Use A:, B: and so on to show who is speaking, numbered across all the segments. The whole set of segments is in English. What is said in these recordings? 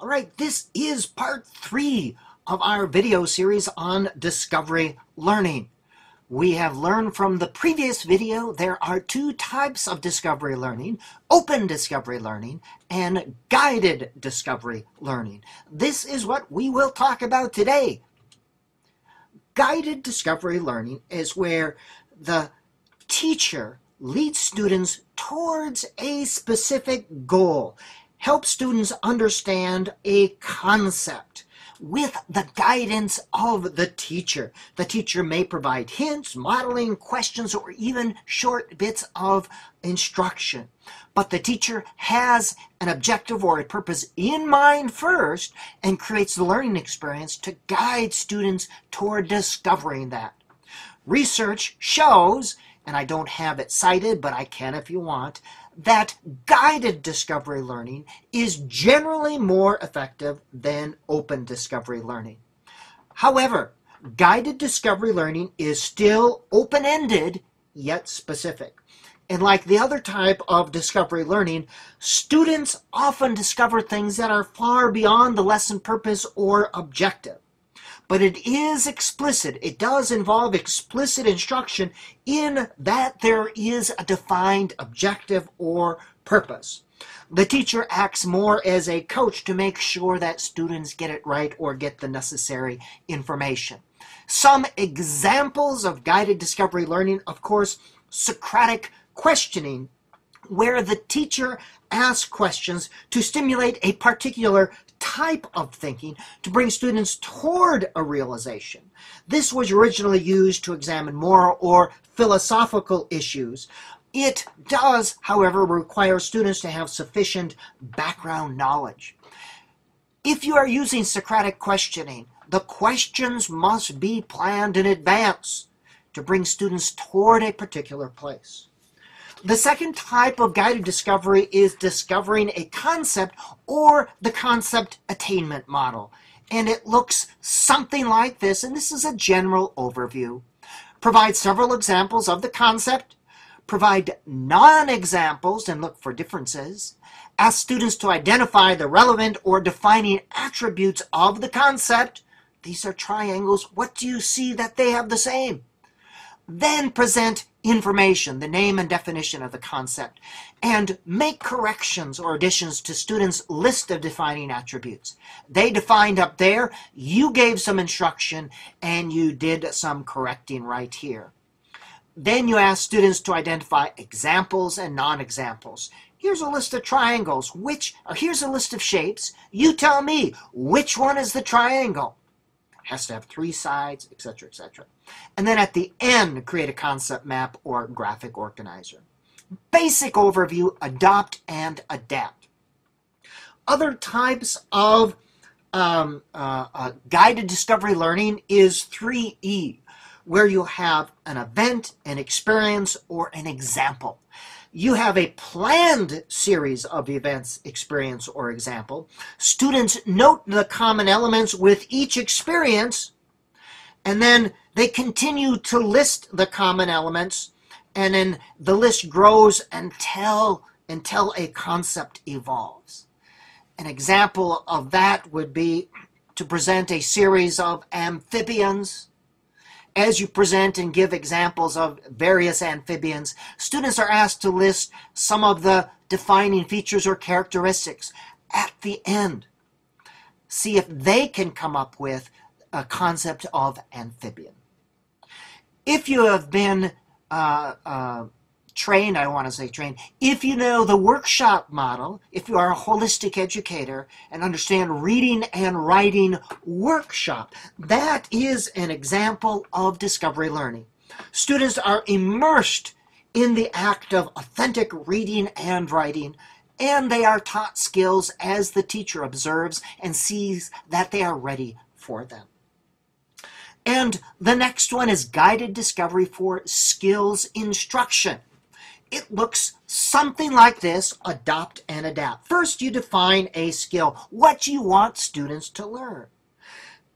A: All right, this is part 3 of our video series on discovery learning. We have learned from the previous video there are 2 types of discovery learning: open discovery learning and guided discovery learning. This is what we will talk about today. Guided discovery learning is where the teacher leads students towards a specific goal, help students understand a concept with the guidance of the teacher. The teacher may provide hints, modeling, questions, or even short bits of instruction. But the teacher has an objective or a purpose in mind first and creates the learning experience to guide students toward discovering that. Research shows, and I don't have it cited, but I can if you want, that guided discovery learning is generally more effective than open discovery learning. However, guided discovery learning is still open-ended, yet specific. And like the other type of discovery learning, students often discover things that are far beyond the lesson purpose or objective. But it is explicit. It does involve explicit instruction in that there is a defined objective or purpose. The teacher acts more as a coach to make sure that students get it right or get the necessary information. Some examples of guided discovery learning, of course, Socratic questioning, where the teacher asks questions to stimulate a particular type of thinking to bring students toward a realization. This was originally used to examine moral or philosophical issues. It does, however, require students to have sufficient background knowledge. If you are using Socratic questioning, the questions must be planned in advance to bring students toward a particular place. The second type of guided discovery is discovering a concept or the concept attainment model. And it looks something like this, and this is a general overview. Provide several examples of the concept, provide non-examples and look for differences, ask students to identify the relevant or defining attributes of the concept. These are triangles. What do you see that they have the same? Then present information, the name and definition of the concept, and make corrections or additions to students' list of defining attributes. They defined up there, you gave some instruction, and you did some correcting right here. Then you ask students to identify examples and non-examples. Here's a list of triangles, here's a list of shapes. You tell me, which one is the triangle? Has to have 3 sides, etc., etc. And then at the end, create a concept map or graphic organizer. Basic overview, adopt and adapt. Other types of guided discovery learning is 3E, where you have an event, an experience, or an example. You have a planned series of events, experience, or example. Students note the common elements with each experience, and then they continue to list the common elements, and then the list grows until a concept evolves. An example of that would be to present a series of amphibians. As you present and give examples of various amphibians, students are asked to list some of the defining features or characteristics at the end. See if they can come up with a concept of amphibian. If you have been trained, if you know the workshop model, if you are a holistic educator and understand reading and writing workshop, that is an example of discovery learning. Students are immersed in the act of authentic reading and writing, and they are taught skills as the teacher observes and sees that they are ready for them. And the next one is guided discovery for skills instruction. It looks something like this: adopt and adapt. First, you define a skill, what you want students to learn.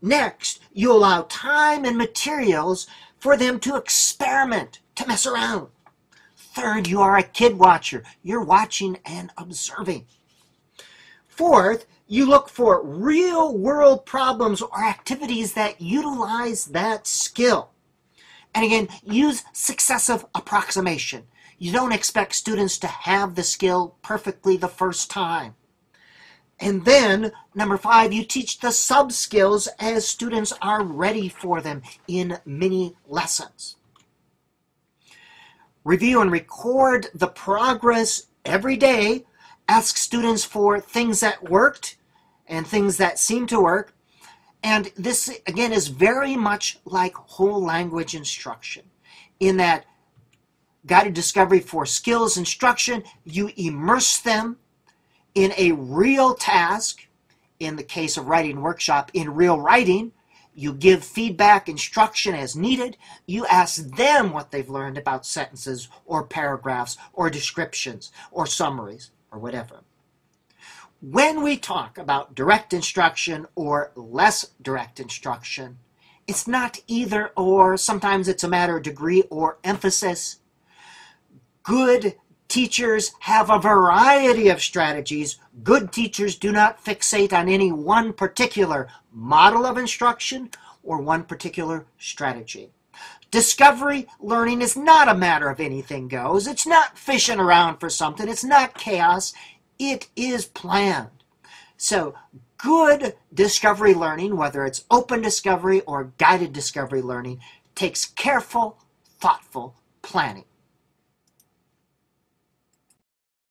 A: Next, you allow time and materials for them to experiment, to mess around. Third, you are a kid watcher. You're watching and observing. Fourth, you look for real-world problems or activities that utilize that skill. And again, use successive approximation. You don't expect students to have the skill perfectly the first time. And then, number 5, you teach the sub-skills as students are ready for them in mini lessons. Review and record the progress every day. Ask students for things that worked and things that seem to work. And this, again, is very much like whole language instruction in that guided discovery for skills instruction, you immerse them in a real task. In the case of writing workshop, in real writing, you give feedback, instruction as needed. You ask them what they've learned about sentences or paragraphs or descriptions or summaries or whatever. When we talk about direct instruction or less direct instruction, it's not either or. Sometimes it's a matter of degree or emphasis. Good teachers have a variety of strategies. Good teachers do not fixate on any one particular model of instruction or one particular strategy. Discovery learning is not a matter of anything goes. It's not fishing around for something. It's not chaos. It is planned. So good discovery learning, whether it's open discovery or guided discovery learning, takes careful, thoughtful planning.